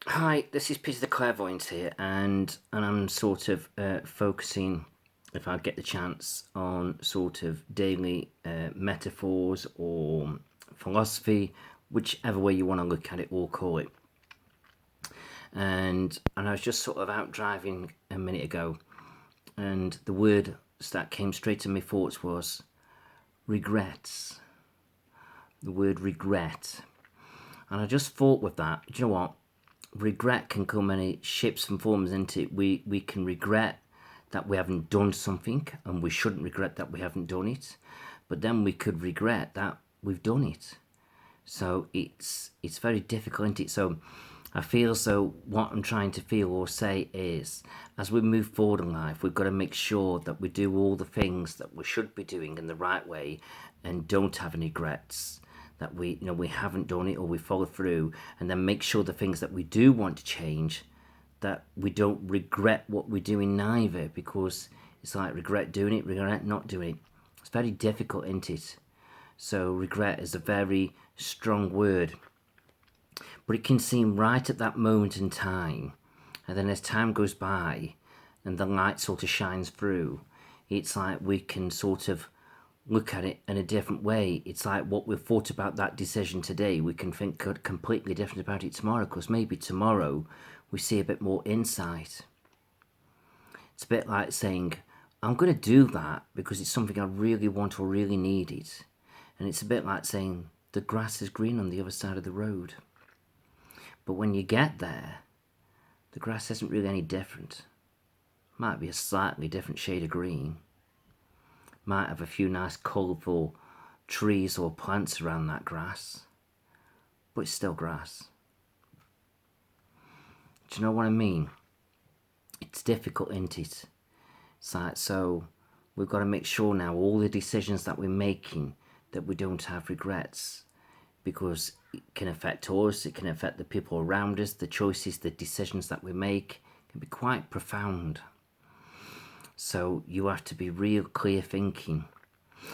Hi, this is Peter the Clairvoyant here, and I'm sort of focusing, if I get the chance, on sort of daily metaphors or philosophy, whichever way you want to look at it or call it. And I was just sort of out driving a minute ago, and the word that came straight to my thoughts was regrets. The word regret, and I just thought with that, do you know what? Regret can come many shapes and forms, isn't it? We can regret that we haven't done something, and we shouldn't regret that we haven't done it. But then we could regret that we've done it. So it's very difficult, isn't it? So I feel so what I'm trying to feel or say is, as we move forward in life, we've got to make sure that we do all the things that we should be doing in the right way and don't have any regrets that we haven't done it or we follow through, and then make sure the things that we do want to change, that we don't regret what we're doing neither, because it's like regret doing it, regret not doing it. It's very difficult, isn't it? So regret is a very strong word, but it can seem right at that moment in time. And then as time goes by and the light sort of shines through, it's like we can sort of look at it in a different way. It's like what we've thought about that decision today, we can think completely different about it tomorrow, because maybe tomorrow we see a bit more insight. It's a bit like saying, I'm going to do that because it's something I really want or really needed. And it's a bit like saying, the grass is green on the other side of the road. But when you get there, the grass isn't really any different. Might be a slightly different shade of green. Might have a few nice colourful trees or plants around that grass. But it's still grass. Do you know what I mean? It's difficult, isn't it? It's like, so we've got to make sure now all the decisions that we're making, that we don't have regrets, because it can affect us, it can affect the people around us, the choices, the decisions that we make can be quite profound. So you have to be real clear thinking.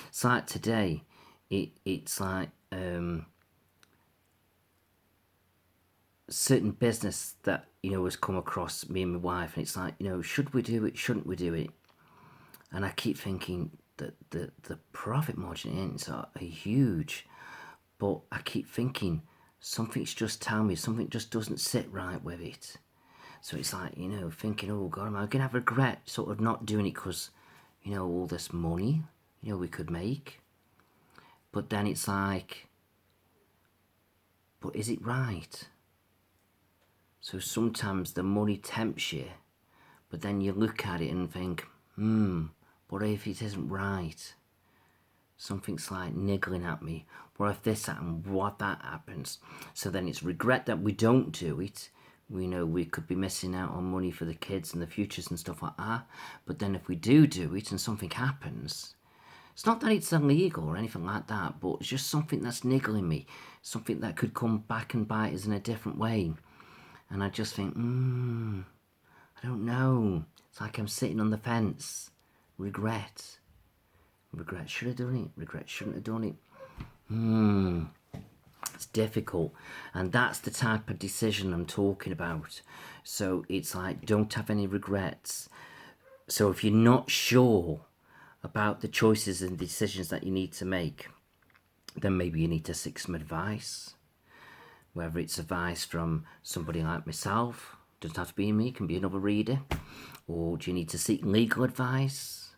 It's like today, it's like certain business that has come across me and my wife, and it's like, should we do it, shouldn't we do it? And I keep thinking that the profit margin ends are huge, but I keep thinking something's just telling me something just doesn't sit right with it. So it's like, thinking, oh God, am I going to have regret sort of not doing it because, all this money, we could make. But then it's like, but is it right? So sometimes the money tempts you, but then you look at it and think, what if it isn't right? Something's like niggling at me. What if this happens? What if that happens? So then it's regret that we don't do it. We know we could be missing out on money for the kids and the futures and stuff like that. But then if we do it and something happens, it's not that it's illegal or anything like that, but it's just something that's niggling me. Something that could come back and bite us in a different way. And I just think, I don't know. It's like I'm sitting on the fence. Regret. Regret should have done it. Regret shouldn't have done it. It's difficult. And that's the type of decision I'm talking about. So it's like, don't have any regrets. So if you're not sure about the choices and decisions that you need to make, then maybe you need to seek some advice. Whether it's advice from somebody like myself, doesn't have to be me, it can be another reader. Or do you need to seek legal advice?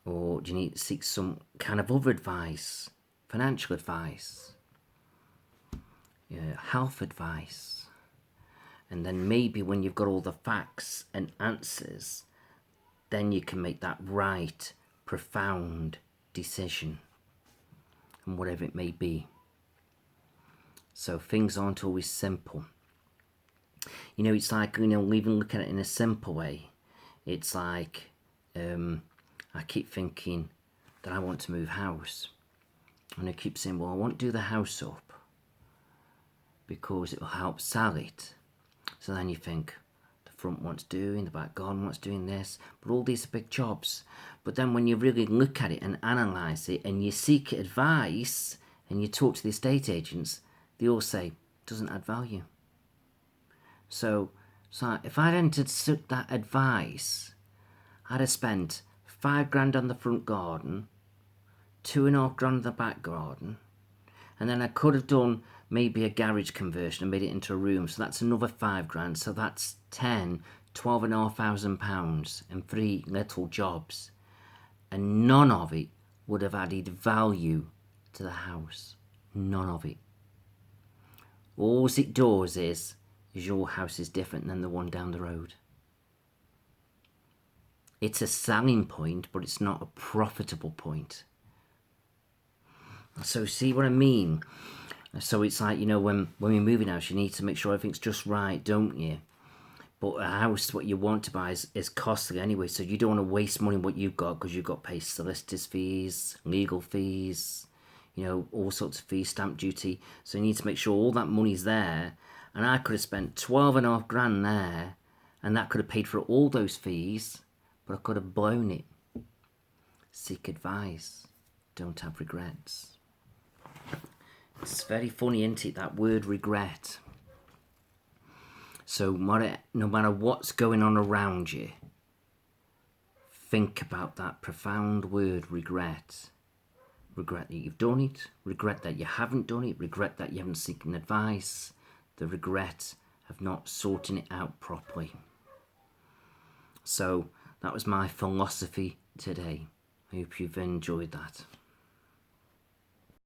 Or do you need to seek some kind of other advice? Financial advice? Health advice? And then maybe when you've got all the facts and answers, then you can make that right, profound decision. And whatever it may be. So things aren't always simple. It's like, even look at it in a simple way. It's like, I keep thinking that I want to move house. And I keep saying, well, I won't do the house up because it will help sell it. So then you think, the front wants doing, the back garden wants doing this, but all these are big jobs. But then when you really look at it and analyse it and you seek advice and you talk to the estate agents, they all say, doesn't add value. So if I'd entered that advice, I'd have spent £5 on the front garden, 2.5 grand on the back garden, and then I could have done maybe a garage conversion and made it into a room. So that's another £5. So that's 12,500 pounds in 3 little jobs, and none of it would have added value to the house. None of it. All it does is your house is different than the one down the road. It's a selling point, but it's not a profitable point. So see what I mean? So it's like, you know, when you're moving house, you need to make sure everything's just right, don't you? But a house, what you want to buy is costly anyway, so you don't want to waste money on what you've got, because you've got to pay solicitors' fees, legal fees, you know, all sorts of fees, stamp duty. So you need to make sure all that money's there. And I could have spent 12.5 grand there, and that could have paid for all those fees, but I could have blown it. Seek advice. Don't have regrets. It's very funny, isn't it, that word regret? So no matter what's going on around you, think about that profound word, regret. Regret that you've done it, regret that you haven't done it, regret that you haven't seeking advice, the regret of not sorting it out properly. So that was my philosophy today. I hope you've enjoyed that.